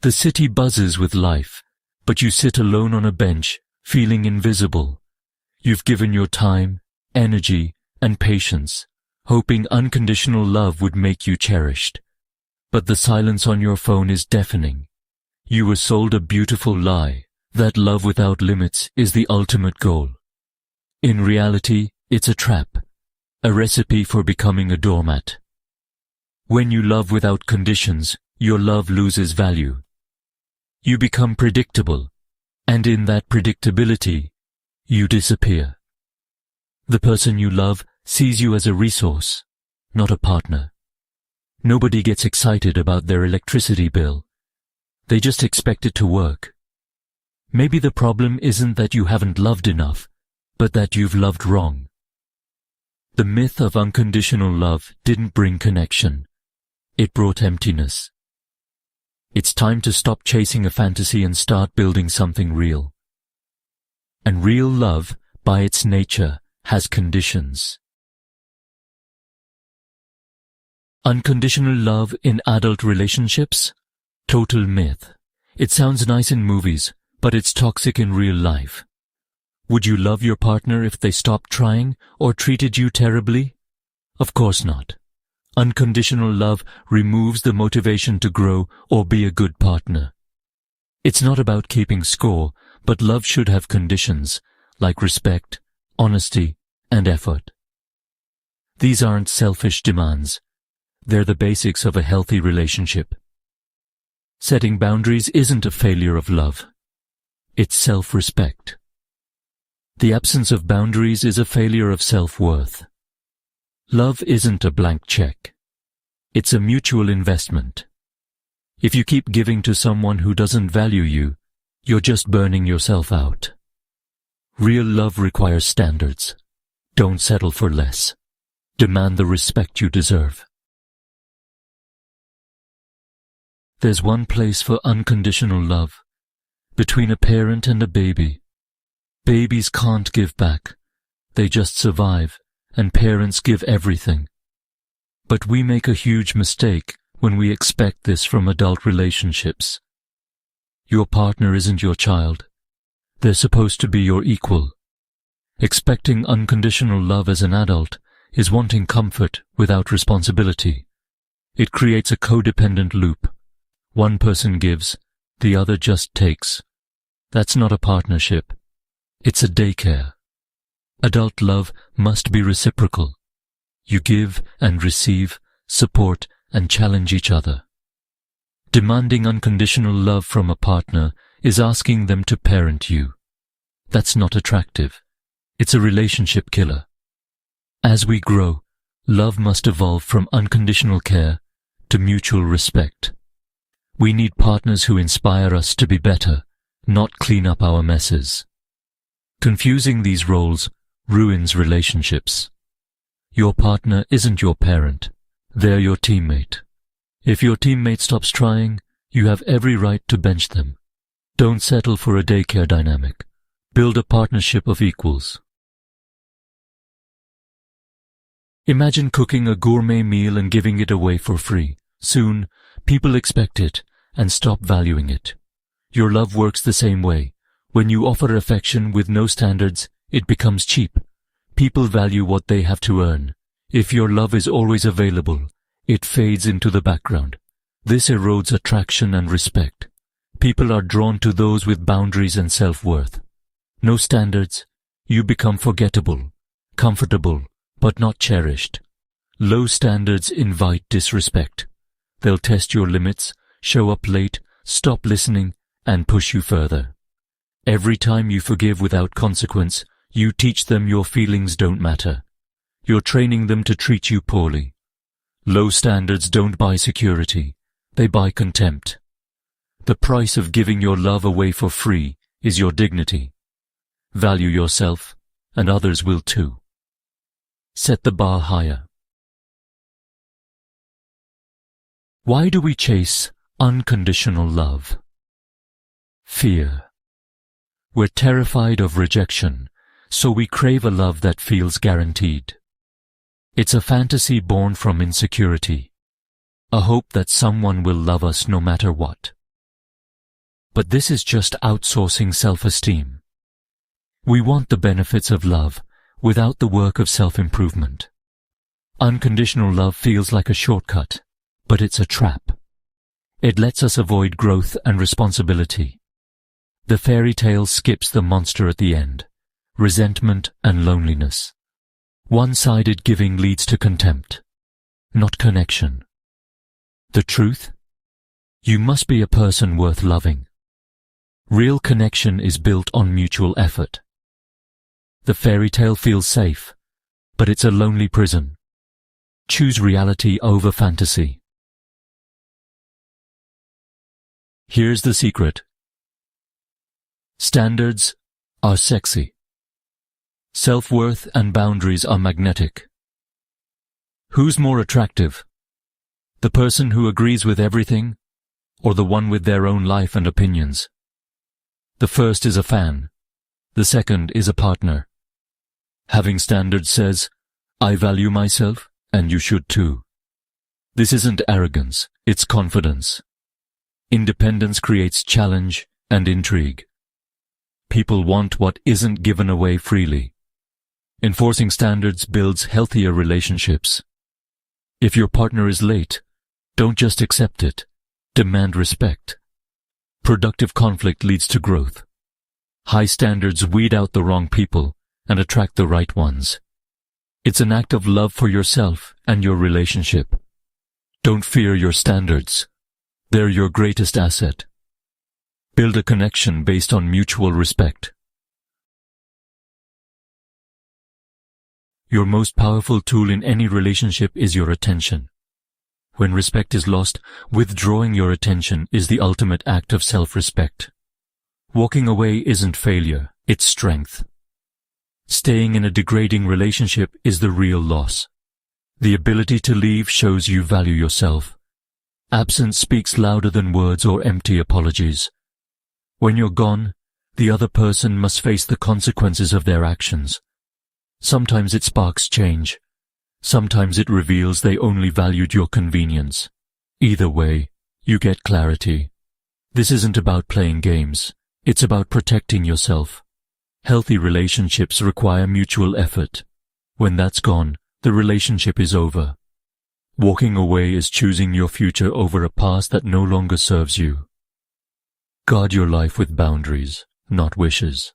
The city buzzes with life, but you sit alone on a bench, feeling invisible. You've given your time, energy, and patience, hoping unconditional love would make you cherished. But the silence on your phone is deafening. You were sold a beautiful lie, that love without limits is the ultimate goal. In reality, it's a trap, a recipe for becoming a doormat. When you love without conditions, your love loses value. You become predictable, and in that predictability, you disappear. The person you love sees you as a resource, not a partner. Nobody gets excited about their electricity bill. They just expect it to work. Maybe the problem isn't that you haven't loved enough, but that you've loved wrong. The myth of unconditional love didn't bring connection. It brought emptiness. It's time to stop chasing a fantasy and start building something real. And real love, by its nature, has conditions. Unconditional love in adult relationships? Total myth. It sounds nice in movies, but it's toxic in real life. Would you love your partner if they stopped trying or treated you terribly? Of course not. Unconditional love removes the motivation to grow or be a good partner. It's not about keeping score, but love should have conditions, like respect, honesty, and effort. These aren't selfish demands. They're the basics of a healthy relationship. Setting boundaries isn't a failure of love. It's self-respect. The absence of boundaries is a failure of self-worth. Love isn't a blank check. It's a mutual investment. If you keep giving to someone who doesn't value you, you're just burning yourself out. Real love requires standards. Don't settle for less. Demand the respect you deserve. There's one place for unconditional love, between a parent and a baby. Babies can't give back. They just survive, and parents give everything. But we make a huge mistake when we expect this from adult relationships. Your partner isn't your child. They're supposed to be your equal. Expecting unconditional love as an adult is wanting comfort without responsibility. It creates a codependent loop. One person gives, the other just takes. That's not a partnership. It's a daycare. Adult love must be reciprocal. You give and receive, support and challenge each other. Demanding unconditional love from a partner is asking them to parent you. That's not attractive. It's a relationship killer. As we grow, love must evolve from unconditional care to mutual respect. We need partners who inspire us to be better, not clean up our messes. Confusing these roles ruins relationships. Your partner isn't your parent. They're your teammate. If your teammate stops trying, you have every right to bench them. Don't settle for a daycare dynamic. Build a partnership of equals. Imagine cooking a gourmet meal and giving it away for free. Soon, people expect it and stop valuing it. Your love works the same way. When you offer affection with no standards, it becomes cheap. People value what they have to earn. If your love is always available, it fades into the background. This erodes attraction and respect. People are drawn to those with boundaries and self-worth. No standards, you become forgettable, comfortable, but not cherished. Low standards invite disrespect. They'll test your limits, show up late, stop listening, and push you further. Every time you forgive without consequence, you teach them your feelings don't matter. You're training them to treat you poorly. Low standards don't buy security, they buy contempt. The price of giving your love away for free is your dignity. Value yourself, and others will too. Set the bar higher. Why do we chase unconditional love? Fear. We're terrified of rejection, so we crave a love that feels guaranteed. It's a fantasy born from insecurity, a hope that someone will love us no matter what. But this is just outsourcing self-esteem. We want the benefits of love without the work of self-improvement. Unconditional love feels like a shortcut, but it's a trap. It lets us avoid growth and responsibility. The fairy tale skips the monster at the end, resentment and loneliness. One-sided giving leads to contempt, not connection. The truth? You must be a person worth loving. Real connection is built on mutual effort. The fairy tale feels safe, but it's a lonely prison. Choose reality over fantasy. Here's the secret. Standards are sexy. Self-worth and boundaries are magnetic. Who's more attractive? The person who agrees with everything, or the one with their own life and opinions? The first is a fan. The second is a partner. Having standards says, I value myself, and you should too. This isn't arrogance, it's confidence. Independence creates challenge and intrigue. People want what isn't given away freely. Enforcing standards builds healthier relationships. If your partner is late, don't just accept it. Demand respect. Productive conflict leads to growth. High standards weed out the wrong people and attract the right ones. It's an act of love for yourself and your relationship. Don't fear your standards. They're your greatest asset. Build a connection based on mutual respect. Your most powerful tool in any relationship is your attention. When respect is lost, withdrawing your attention is the ultimate act of self-respect. Walking away isn't failure, it's strength. Staying in a degrading relationship is the real loss. The ability to leave shows you value yourself. Absence speaks louder than words or empty apologies. When you're gone, the other person must face the consequences of their actions. Sometimes it sparks change. Sometimes it reveals they only valued your convenience. Either way, you get clarity. This isn't about playing games. It's about protecting yourself. Healthy relationships require mutual effort. When that's gone, the relationship is over. Walking away is choosing your future over a past that no longer serves you. Guard your life with boundaries, not wishes.